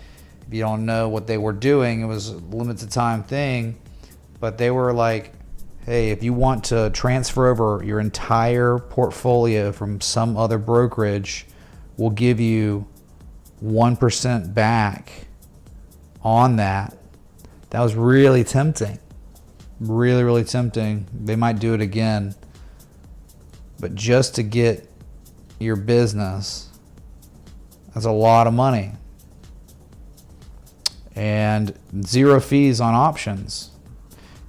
if you don't know what they were doing, it was a limited time thing, but they were like, hey, if you want to transfer over your entire portfolio from some other brokerage, we'll give you 1% back on that. That was really tempting. Really, really tempting. They might do it again. But just to get your business, that's a lot of money. And 0 fees on options.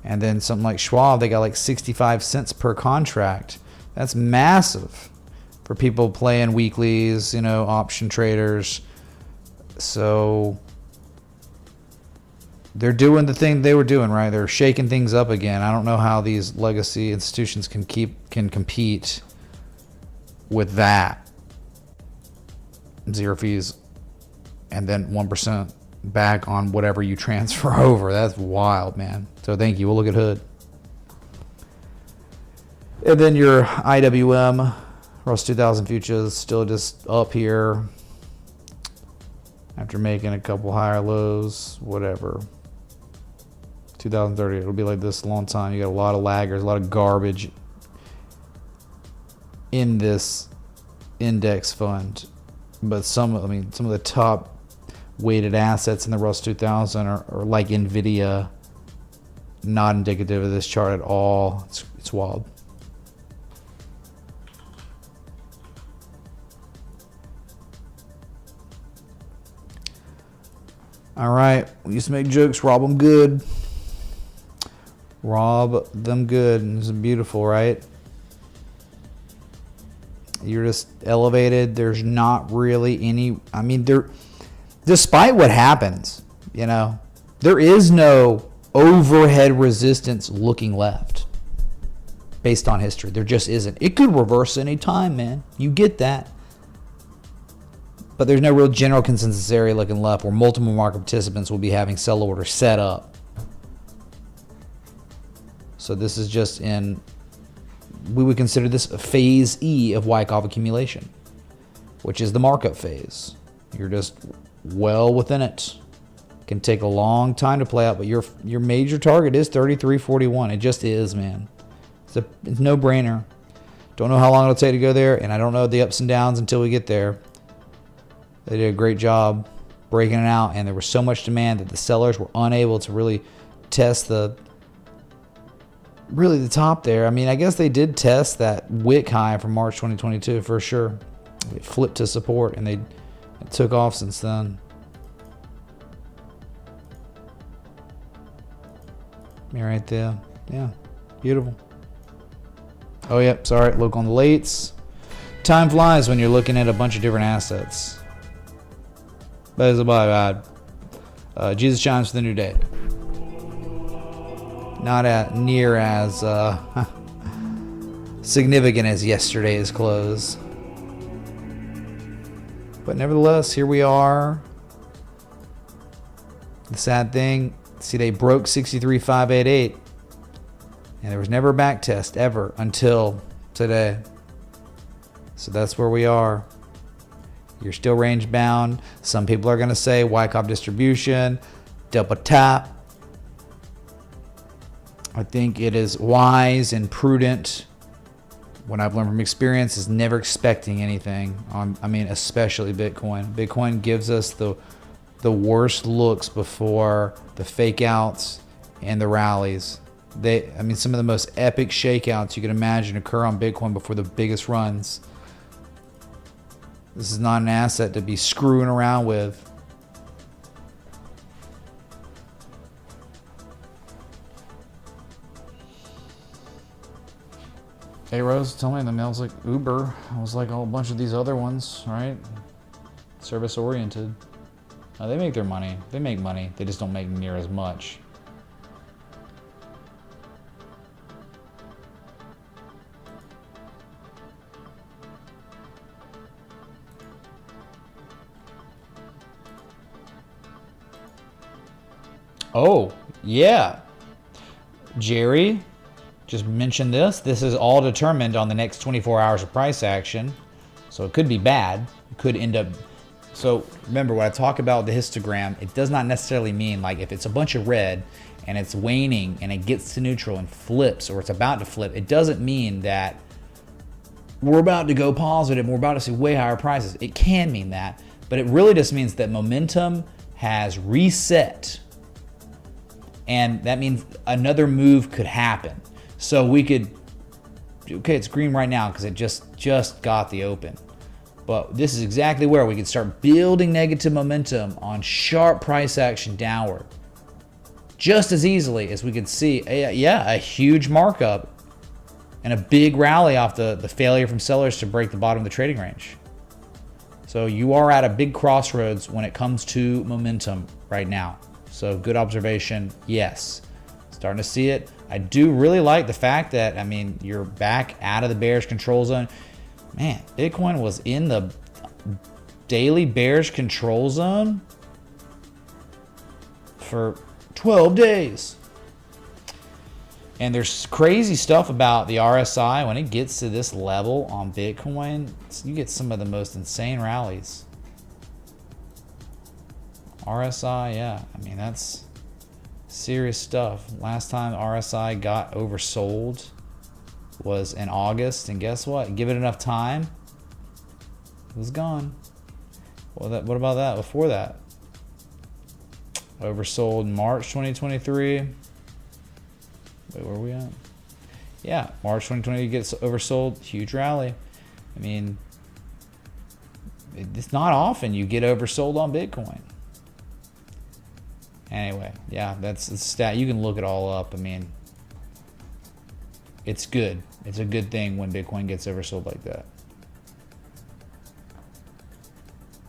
And then something like Schwab, they got like 65 cents per contract. That's massive for people playing weeklies, you know, option traders. So they're doing the thing they were doing, right? They're shaking things up again. I don't know how these legacy institutions can compete with that. 0 fees and then 1% back on whatever you transfer over. That's wild, man. So thank you. We'll look at Hood. And then your IWM, Russell 2000 futures, still just up here after making a couple higher lows, whatever. 2030, it'll be like this a long time. You got a lot of laggers, a lot of garbage in this index fund. But some of the top weighted assets in the Russell 2000 are like Nvidia, not indicative of this chart at all. It's wild. All right, we used to make jokes, rob them good. Rob them good. And it's beautiful, right? You're just elevated. There's not really any, despite what happens, you know, there is no overhead resistance looking left based on history. There just isn't. It could reverse any time, man. You get that. But there's no real general consensus area looking left where multiple market participants will be having sell orders set up. So this is just we would consider this phase E of Wyckoff accumulation, which is the markup phase. You're just well within it. Can take a long time to play out, but your major target is 33.41. It just is, man. It's no brainer. Don't know how long it'll take to go there, and I don't know the ups and downs until we get there. They did a great job breaking it out, and there was so much demand that the sellers were unable to really test the top there. I guess they did test that wick high from March 2022 for sure. It flipped to support, and it took off since then. Right there. Yeah, beautiful. Oh, yeah, sorry, look on the lates. Time flies when you're looking at a bunch of different assets. But it's a bad. Jesus shines for the new day. Not near as significant as yesterday's close. But nevertheless, here we are. The sad thing, see, they broke 63,588. And there was never a back test ever until today. So that's where we are. You're still range bound. Some people are going to say Wyckoff distribution, double tap. I think it is wise and prudent. What I've learned from experience is never expecting anything on, I mean, especially Bitcoin. Bitcoin gives us the worst looks before the fake outs and the rallies. I mean, some of the most epic shakeouts you can imagine occur on Bitcoin before the biggest runs. This is not an asset to be screwing around with. Hey Rose, tell me the mail's like Uber. It was like a whole bunch of these other ones, right? Service oriented. They make their money. They make money. They just don't make near as much. Oh, yeah. Jerry just mentioned this. This is all determined on the next 24 hours of price action. So it could be bad. It could end up... So remember, when I talk about the histogram, it does not necessarily mean like if it's a bunch of red and it's waning and it gets to neutral and flips or it's about to flip, it doesn't mean that we're about to go positive and we're about to see way higher prices. It can mean that, but it really just means that momentum has reset. And that means another move could happen. So we could, okay, it's green right now because it just got the open. But this is exactly where we could start building negative momentum on sharp price action downward. Just as easily as we could see, a huge markup and a big rally off the failure from sellers to break the bottom of the trading range. So you are at a big crossroads when it comes to momentum right now. So good observation, yes. Starting to see it. I do really like the fact that, I mean, you're back out of the bearish control zone. Man, Bitcoin was in the daily bearish control zone for 12 days. And there's crazy stuff about the RSI. When it gets to this level on Bitcoin, you get some of the most insane rallies. RSI, yeah, I mean, that's serious stuff. Last time RSI got oversold was in August, and guess what? Give it enough time, it was gone. Well, what about that before that? Oversold in March 2023. Wait, where are we at? Yeah, March 2020 gets oversold, huge rally. I mean, it's not often you get oversold on Bitcoin. Anyway, yeah, that's the stat. You can look it all up. I mean, it's good. It's a good thing when Bitcoin gets oversold like that.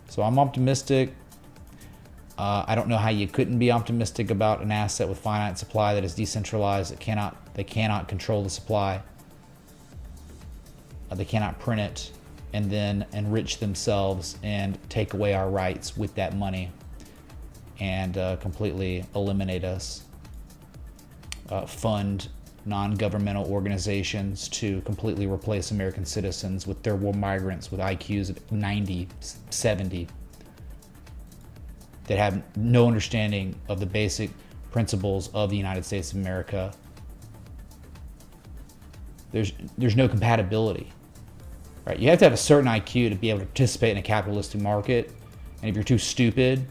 So I'm optimistic. I don't know how you couldn't be optimistic about an asset with finite supply that is decentralized. They cannot control the supply. They cannot print it and then enrich themselves and take away our rights with that money and completely eliminate us. Fund non-governmental organizations to completely replace American citizens with third world migrants with IQs of 90, 70 that have no understanding of the basic principles of the United States of America. There's no compatibility, right? You have to have a certain IQ to be able to participate in a capitalistic market, and if you're too stupid,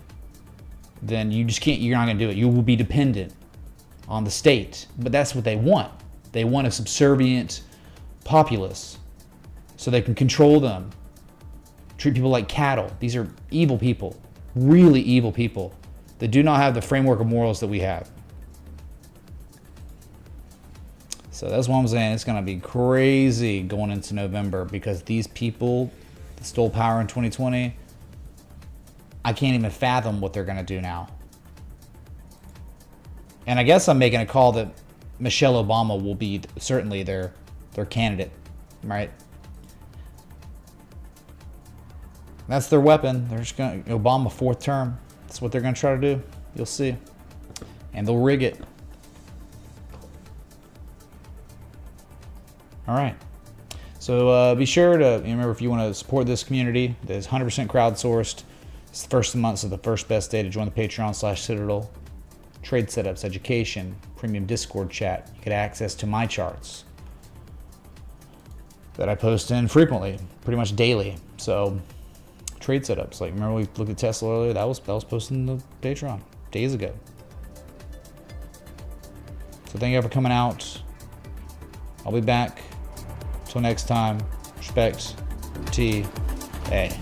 then you just can't. You're not going to do it. You will be dependent on the state, but that's what they want. They want a subservient populace so they can control them, treat people like cattle. These are evil people, really evil people that do not have the framework of morals that we have. So that's what I'm saying. It's going to be crazy going into November because these people that stole power in 2020, I can't even fathom what they're going to do now. And I guess I'm making a call that Michelle Obama will be certainly their candidate, right? That's their weapon. They're just going to Obama fourth term. That's what they're going to try to do. You'll see. And they'll rig it. All right. So be sure to remember, if you want to support this community that is 100% crowdsourced, it's the first of the month, so the first best day to join the Patreon/Citadel. trade setups, education, premium Discord chat. You get access to my charts that I post in frequently, pretty much daily. So trade setups, like remember we looked at Tesla earlier? That was posted in the Patreon days ago. So thank you for coming out. I'll be back. Till next time. Respect. T.A.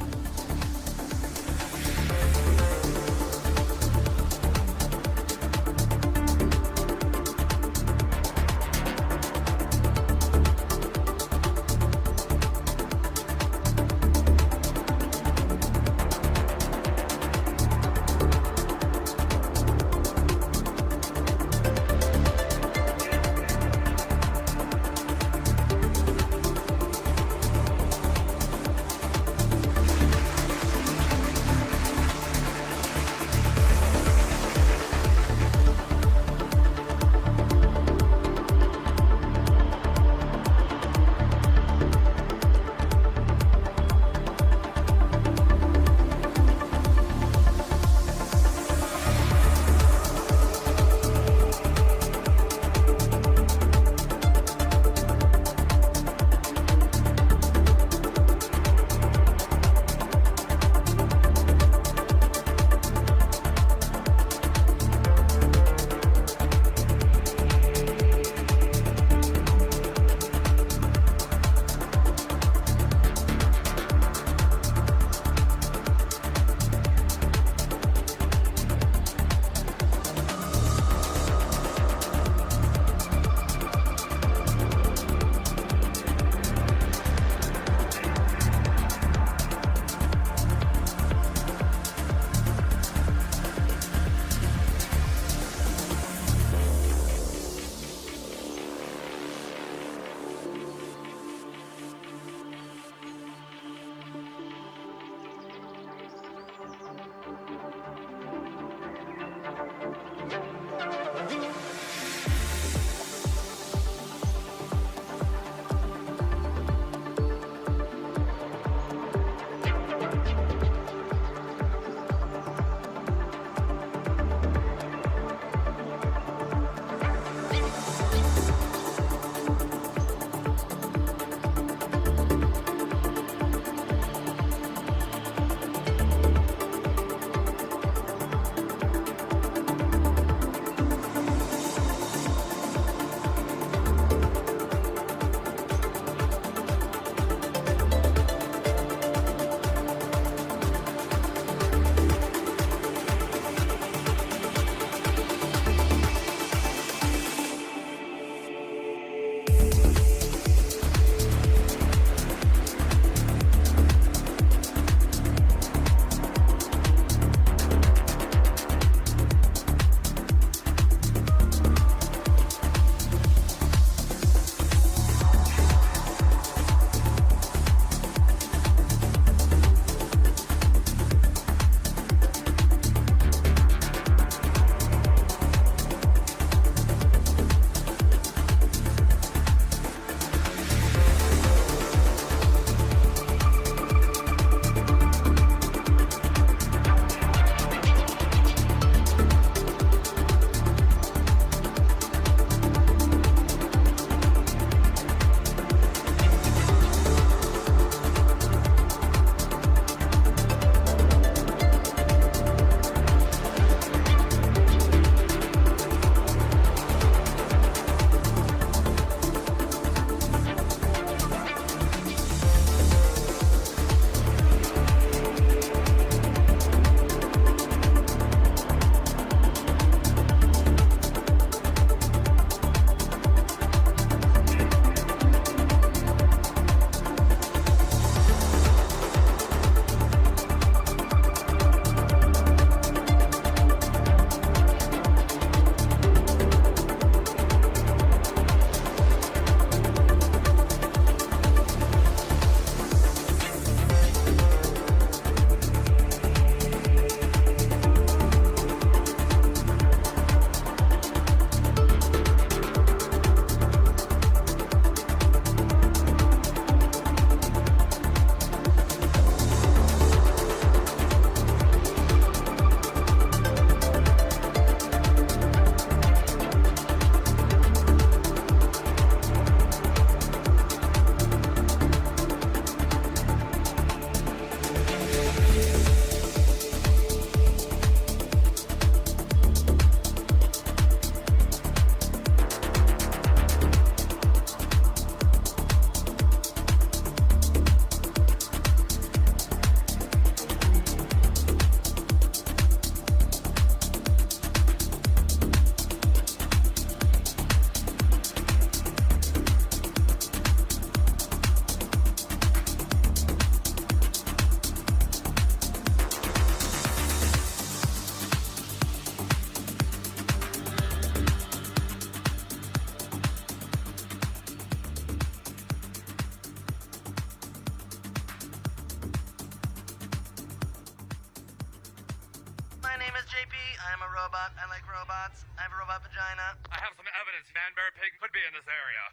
robot. I like robots. I have a robot vagina. I have some evidence Man-Bear Pig could be in this area.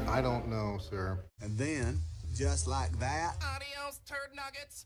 I don't know, sir. And then, just like that, Adios, turd nuggets.